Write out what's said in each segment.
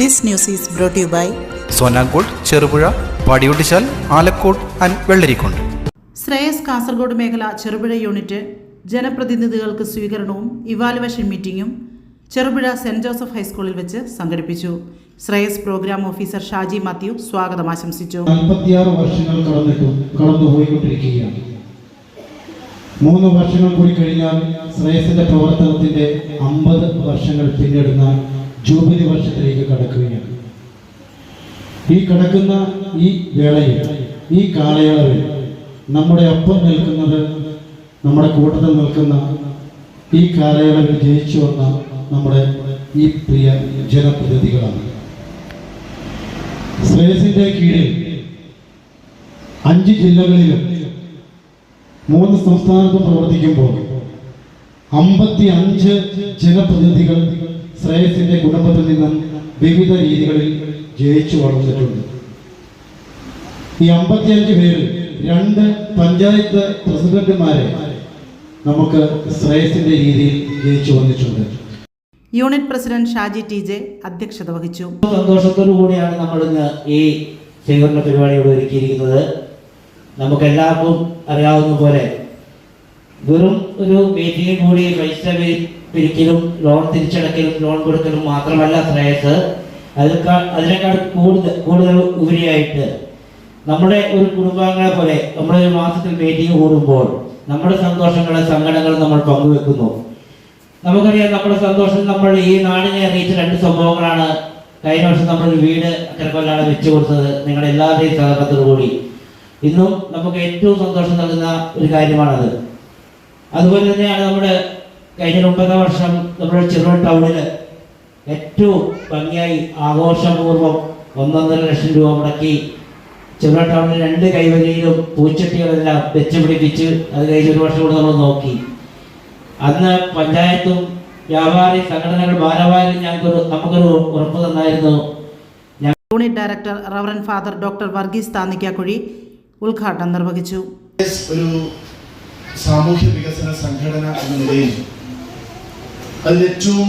This news is brought to you by Sonankode, Cherupuzha, Padiyottuchal, Alakode and Vellarikundu. Shreyas Kasaragod മേഖല Cherupuzha unit ജനപ്രതിനിധികൾക്ക് സ്വീകരണവും ഇവാലുവേഷൻ മീറ്റിംഗും ചെറുപുഴ സെന്റ് ജോസഫ് ഹൈസ്കൂളിൽ വെച്ച് സംഘടിപ്പിച്ചു. ശ്രേയസ് പ്രോഗ്രാം ഓഫീസർ ഷാജി മാത്യു സ്വാഗതം ആശംസിച്ചു. 46 വർഷങ്ങൾ കടന്നുപോയിക്കൊണ്ടിരിക്കുകയാണ്. 3 വർഷങ്ങൾ കൂടി കഴിഞ്ഞാൽ ശ്രേയസിന്റെ പ്രവർത്തനത്തിന്റെ 50 വർഷങ്ങൾ പിന്നിടുന്ന ജൂബിലി വർഷത്തിലേക്ക് കടക്കുകയാണ്. ഈ കടക്കുന്ന ഈ വേളയിൽ, ഈ കാലയളവിൽ നമ്മുടെ ഒപ്പം നിൽക്കുന്നത്, നമ്മുടെ കൂട്ടത്തിൽ നിൽക്കുന്ന, ഈ കാലയളവിൽ ജയിച്ചു വന്ന നമ്മുടെ ഈ പ്രിയ ജനപ്രതിനിധികളാണ്. ശ്രേയസിന്റെ കീഴിൽ 5 ജില്ലകളിലും 3 സംസ്ഥാനത്തും പ്രവർത്തിക്കുമ്പോൾ 55 ജനപ്രതിനിധികൾ ശ്രേയസിന്റെ കുടുംബത്തിൽ നിന്നും വിവിധ രീതികളിൽ ജയിച്ചു വളർന്നിട്ടുണ്ട്. ഈ 55 പേരിൽ 2 പഞ്ചായത്ത് പ്രസിഡന്റുമാരെ നമുക്ക് ശ്രേയസിന്റെ രീതിയിൽ ജയിച്ചു വന്നിട്ടുണ്ട്. യൂണിറ്റ് പ്രസിഡന്റ് ഷാജി TJ അധ്യക്ഷത വഹിച്ചു. സന്തോഷത്തോടു കൂടിയാണ് നമ്മൾ ഇന്ന് ഈ സ്വീകരണ പരിപാടിയോട് ഒരുക്കിയിരിക്കുന്നത്. നമുക്കെല്ലാവർക്കും അറിയാവുന്ന പോലെ വെറും ഒരു മീറ്റിംഗിൽ കൂടി പൈസ പിരിക്കലും ലോൺ തിരിച്ചടക്കലും ലോൺ കൊടുക്കലും മാത്രമല്ല ശ്രേയസ്. അതിനേക്കാൾ കൂടുതൽ ഉപരിയായിട്ട് നമ്മുടെ ഒരു കുടുംബാംഗങ്ങളെ പോലെ നമ്മളൊരു മാസത്തിൽ മീറ്റിംഗ് കൂടുമ്പോൾ നമ്മുടെ സന്തോഷങ്ങളും സങ്കടങ്ങളും നമ്മൾ പങ്കുവെക്കുന്നു. നമുക്കറിയാം, നമ്മുടെ സന്തോഷം നമ്മൾ ഈ നാടിനെ അറിയിച്ച 2 സംഭവങ്ങളാണ്. കഴിഞ്ഞ വർഷം നമ്മളൊരു വീട് അക്കരക്കൊല്ലാണ് വെച്ചു കൊടുത്തത്, നിങ്ങളുടെ എല്ലാവരുടെയും സഹകരണത്തോടുകൂടി. ഇന്നും നമുക്ക് ഏറ്റവും സന്തോഷം നൽകുന്ന ഒരു കാര്യമാണത്. അതുപോലെ തന്നെയാണ് നമ്മുടെ കഴിഞ്ഞ 9 വർഷം നമ്മുടെ ചെറുപുഴ ടൗണിൽ ഏറ്റവും ഭംഗിയായി ആഘോഷപൂർവ്വം 1.5 ലക്ഷം രൂപ മുടക്കി ചെറുപുഴ ടൗണിൽ 2 കൈവരിയിലും പൂച്ചട്ടികളെല്ലാം വെച്ചുപിടിപ്പിച്ച് അത് കഴിഞ്ഞ 1 വർഷം കൂടെ നമ്മൾ നോക്കി. അന്ന് പഞ്ചായത്തും വ്യാപാരി സംഘടനകൾ ഭാരവാഹികളും നമുക്കൊരു ഉറപ്പ് തന്നായിരുന്നു. Unit director reverend father doctor Varghese Thannikkakuzhi ഉദ്ഘാടനം നിർവഹിച്ചു. ഒരു സാമൂഹ്യ വികസന സംഘടന എന്ന നിലയിൽ അതിലേറ്റവും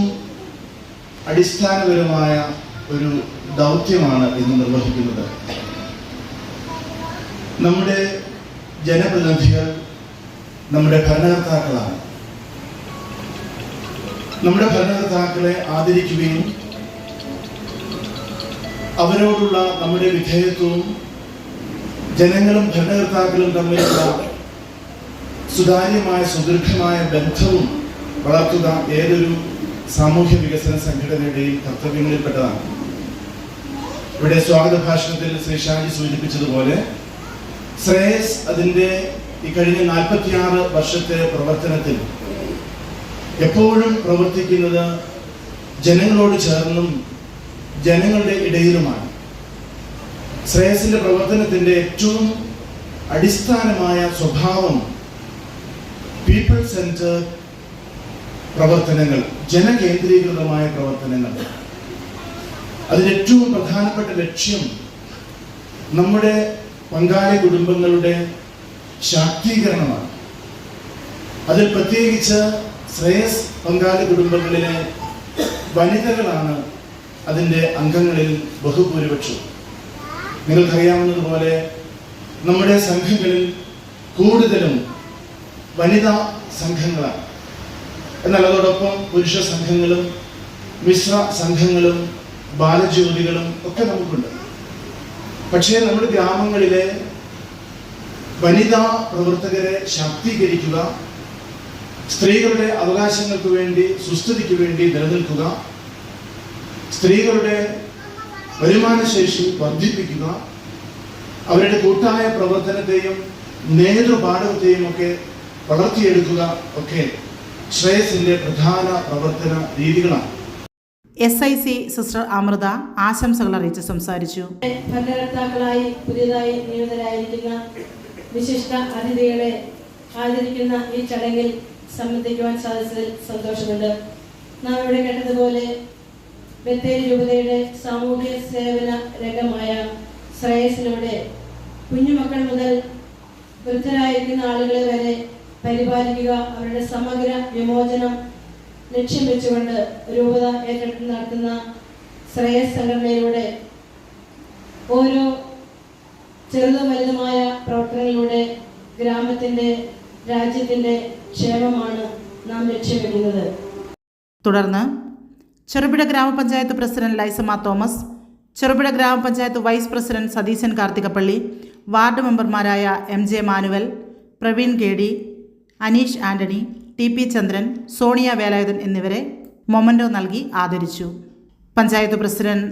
അടിസ്ഥാനപരമായ ഒരു ദൗത്യമാണ് ഇന്ന് നിർവഹിക്കുന്നത്. നമ്മുടെ ജനപ്രതിനിധികൾ നമ്മുടെ ഭരണകർത്താക്കളാണ്. നമ്മുടെ ഭരണകർത്താക്കളെ ആദരിക്കുകയും അവരോടുള്ള നമ്മുടെ വിധേയത്വവും ജനങ്ങളും ഭരണകർത്താക്കളും തമ്മിലുള്ള സുതാര്യമായ സുദീർഘമായ ബന്ധവും വളർത്തുക ഏതൊരു സാമൂഹ്യ വികസന സംഘടനയുടെയും കർത്തവ്യങ്ങളിൽപ്പെട്ടതാണ്. ഇവിടെ സ്വാഗത ഭാഷണത്തിൽ ശ്രീ ഷാജി സൂചിപ്പിച്ചതുപോലെ ശ്രേയസ് അതിൻ്റെ ഈ കഴിഞ്ഞ 46 വർഷത്തെ പ്രവർത്തനത്തിൽ എപ്പോഴും പ്രവർത്തിക്കുന്നത് ജനങ്ങളോട് ചേർന്നും ജനങ്ങളുടെ ഇടയിലുമാണ്. ശ്രേയസിന്റെ പ്രവർത്തനത്തിന്റെ ഏറ്റവും അടിസ്ഥാനമായ സ്വഭാവം പീപ്പിൾ സെന്റർ പ്രവർത്തനങ്ങൾ, ജനകേന്ദ്രീകൃതമായ പ്രവർത്തനങ്ങൾ. അതിന് ഏറ്റവും പ്രധാനപ്പെട്ട ലക്ഷ്യം നമ്മുടെ പങ്കാളി കുടുംബങ്ങളുടെ ശാക്തീകരണമാണ്. അതിൽ പ്രത്യേകിച്ച് ശ്രേയസ് പങ്കാളി കുടുംബങ്ങളിലെ വനിതകളാണ് അതിൻ്റെ അംഗങ്ങളിൽ ബഹുഭൂരിപക്ഷം. നിങ്ങൾക്കറിയാവുന്നതുപോലെ നമ്മുടെ സംഘങ്ങളിൽ കൂടുതലും വനിതാ സംഘങ്ങളാണ്. എന്നാൽ അതോടൊപ്പം പുരുഷ സംഘങ്ങളും മിശ്ര സംഘങ്ങളും ബാലജ്യോതികളും ഒക്കെ നമുക്കുണ്ട്. പക്ഷേ നമ്മുടെ ഗ്രാമങ്ങളിലെ വനിതാ പ്രവർത്തകരെ ശാക്തീകരിക്കുക, സ്ത്രീകളുടെ അവകാശങ്ങൾക്ക് വേണ്ടി, സുസ്ഥിതിക്ക് വേണ്ടി നിലനിൽക്കുക, സ്ത്രീകളുടെ വരുമാനശേഷി വർദ്ധിപ്പിക്കുക, അവരുടെ കൂട്ടായ പ്രവർത്തനത്തെയും നേതൃപാഠവത്തെയും ഒക്കെ വളർത്തിയെടുക്കുക ഒക്കെ ശ്രേയസിന്റെ പ്രധാന പ്രവർത്തന രീതികളാണ്. SIC സിസ്റ്റർ അമൃത ആശംസകൾ അറിയിച്ച് സംസാരിച്ചു. ഭരണകർത്താക്കളായി പുതിയതായി നിയമിതരായിരിക്കുന്ന വിശിഷ്ട അതിഥികളെ ആദരിക്കുന്ന ഈ ചടങ്ങിൽ സംബന്ധിക്കുവാൻ സാധിച്ചതിൽ സന്തോഷമുണ്ട്. നാം ഇവിടെ കേട്ടതുപോലെ ബത്തേരി രൂപതയുടെ സാമൂഹ്യ സേവന രംഗമായ ശ്രേയസിലൂടെ കുഞ്ഞുമക്കൾ മുതൽ വൃദ്ധരായിരിക്കുന്ന ആളുകളെ വരെ പരിപാലിക്കുക, അവരുടെ സമഗ്ര വിമോചനം ലക്ഷ്യം വെച്ചുകൊണ്ട് രൂപത ഏറ്റെടുത്ത് നടത്തുന്ന ശ്രേയസ് സംഘടനയിലൂടെ ഓരോ ചെറുതും വലുതുമായ പ്രവർത്തനങ്ങളിലൂടെ ഗ്രാമത്തിൻ്റെ രാജ്യത്തിൻ്റെ ക്ഷേമമാണ് നാം ലക്ഷ്യം വെക്കുന്നത്. തുടർന്ന് ചെറുപുഴ ഗ്രാമപഞ്ചായത്ത് പ്രസിഡന്റ് ലൈസമ്മ തോമസ്, ചെറുപുഴ ഗ്രാമപഞ്ചായത്ത് vice president Satheesan Karthikappally, ward മെമ്പർമാരായ MJ Manuel, Praveen KD, Aneesh Antony, TP Chandran, Sonia Velayudhan എന്നിവരെ മൊമൻറ്റോ നൽകി ആദരിച്ചു. Panchayat president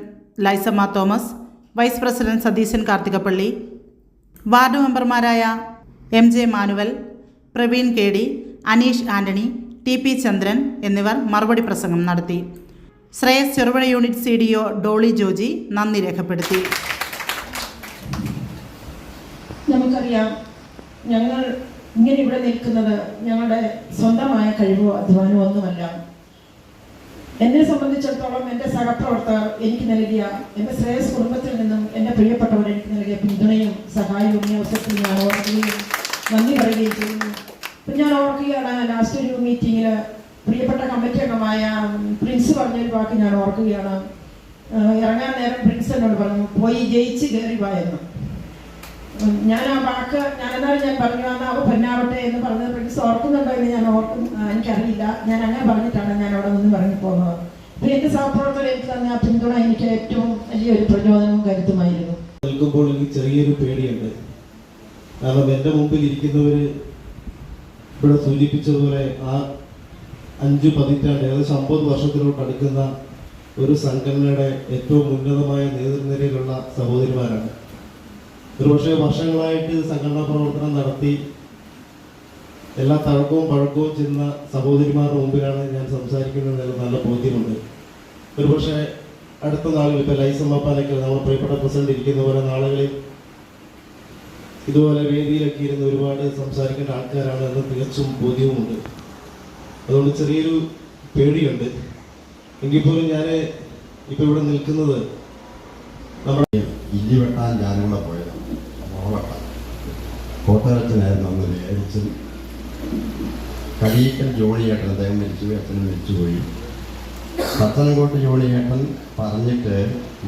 Laisamma Thomas, vice president Satheesan Karthikappally, ward മെമ്പർമാരായ MJ Manuel, Praveen KD, Aneesh Antony, TP Chandran എന്നിവർ മറുപടി പ്രസംഗം നടത്തി. ശ്രേയസ് ചെറുപുഴ യൂണിറ്റ് CDO ഡോളി ജോജി നന്ദി രേഖപ്പെടുത്തി. നമുക്കറിയാം, ഞങ്ങൾ ഇങ്ങനെ ഇവിടെ നിൽക്കുന്നത് ഞങ്ങളുടെ സ്വന്തമായ കഴിവോ അധ്വാനമോ ഒന്നുമല്ല. എന്നെ സംബന്ധിച്ചിടത്തോളം എൻ്റെ സഹപ്രവർത്തകർ എനിക്ക് നൽകിയ, എൻ്റെ ശ്രേയസ് കുടുംബത്തിൽ നിന്നും എൻ്റെ പ്രിയപ്പെട്ടവർ എനിക്ക് നൽകിയ പിന്തുണയും സഹായവും ഈ അവസരത്തിൽ ഞാൻ ഓർക്കുകയും നന്ദി പറയുകയും ചെയ്യുന്നു. ഇപ്പം ഞാൻ ഓർക്കുകയാണ്, ലാസ്റ്റ് ഒരു മീറ്റിങ്ങിൽ പ്രിയപ്പെട്ട കമ്മിറ്റി അംഗമായ പ്രിൻസ് പറഞ്ഞൊരു വാക്ക് ഞാൻ ഓർക്കുകയാണ്. ഇറങ്ങാൻ നേരം പ്രിൻസ് എന്നോട് പറഞ്ഞു, പോയി ജയിച്ച് കയറി വായെന്ന്. ഞാൻ ആ വാക്ക് എന്നാലും ഞാൻ പറഞ്ഞു, അവ പൊന്നാവട്ടെ എന്ന് പറഞ്ഞത് പ്രിൻസ് ഓർക്കുന്നുണ്ടോ എന്ന് ഞാൻ എനിക്കറിയില്ല. ഞാൻ അങ്ങനെ പറഞ്ഞിട്ടാണ് ഞാൻ അവിടെ നിന്ന് പറഞ്ഞു പോകുന്നത്. അപ്പം എൻ്റെ സഹപ്രവർത്തകർ എനിക്ക് തന്ന ആ പിന്തുണ എനിക്ക് ഏറ്റവും വലിയൊരു പ്രചോദനവും കരുത്തുമായിരുന്നു. നിൽക്കുമ്പോൾ എനിക്ക് ചെറിയൊരു പേടിയുണ്ട്. കാരണം എൻ്റെ മുമ്പിൽ ഇരിക്കുന്നവർ ഇവിടെ സൂചിപ്പിച്ചതുപോലെ ആ 5 പതിറ്റാണ്ട്, ഏകദേശം 50 വർഷത്തിലോട്ട് അടുക്കുന്ന ഒരു സംഘടനയുടെ ഏറ്റവും ഉന്നതമായ നേതൃനിരയിലുള്ള സഹോദരിമാരാണ്. ഒരുപക്ഷെ വർഷങ്ങളായിട്ട് സംഘടനാ പ്രവർത്തനം നടത്തി എല്ലാ തഴക്കവും പഴക്കവും ചെന്ന സഹോദരിമാരുടെ മുമ്പിലാണ് ഞാൻ സംസാരിക്കുന്നത് നല്ല ബോധ്യമുണ്ട്. ഒരുപക്ഷെ അടുത്ത നാളുകളിൽ ഇപ്പോൾ ലൈസമ്മപ്പാനൊക്കെ നമ്മൾ പ്രിയപ്പെട്ട പ്രസിഡന്റ് ഇരിക്കുന്ന പോലെ നാളുകളിൽ ഇതുപോലെ വേദിയിലൊക്കെ ഇരുന്ന് ഒരുപാട് സംസാരിക്കേണ്ട ആൾക്കാരാണ് എന്ന് തികച്ചും ബോധ്യവുമുണ്ട്. അതുകൊണ്ട് ചെറിയൊരു പേടിയുണ്ട്. എങ്കിൽ പോലും ഞാൻ ഇപ്പോൾ ഇവിടെ നിൽക്കുന്നത് നമ്മുടെ ഇല്ലി വെട്ടാൻ ഞാനിവിടെ പോയത് മുളവെട്ടാൻ കോട്ടയച്ചനായിരുന്നു അന്ന് വിചാരിച്ച്. കളീക്കൽ ജോണിയേട്ടൻ അദ്ദേഹം മരിച്ചു, അച്ഛനും മരിച്ചുപോയി. പത്തനംകോട്ട് ജോണിയേട്ടൻ പറഞ്ഞിട്ട്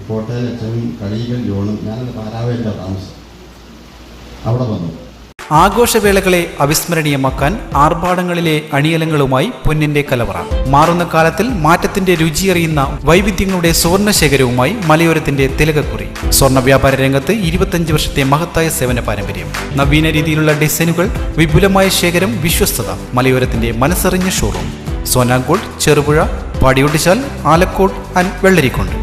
കോട്ടയം അച്ഛനും കളീക്കൽ ജോണും, ഞാനത് പാരാവേലിൻ്റെ താമസം, അവിടെ വന്നു. ആഘോഷവേളകളെ അവിസ്മരണീയമാക്കാൻ ആർഭാടങ്ങളിലെ അണിയലങ്ങളുമായി പൊന്നിന്റെ കലവറ. മാറുന്ന കാലത്തിൽ മാറ്റത്തിന്റെ രുചിയറിയുന്ന വൈവിധ്യങ്ങളുടെ സ്വർണ്ണശേഖരവുമായി മലയോരത്തിന്റെ തിലകക്കുറി. സ്വർണ്ണ വ്യാപാര രംഗത്ത് 25 വർഷത്തെ മഹത്തായ സേവന പാരമ്പര്യം, നവീന രീതിയിലുള്ള ഡിസൈനുകൾ, വിപുലമായ ശേഖരം, വിശ്വസ്തത. മലയോരത്തിന്റെ മനസ്സറിഞ്ഞ ഷോറൂം. സോനാങ്കോട്, ചെറുപുഴ, പാടിയൊട്ടിച്ചാൽ, ആലക്കോട് ആൻഡ് വെള്ളരിക്കുണ്ട്.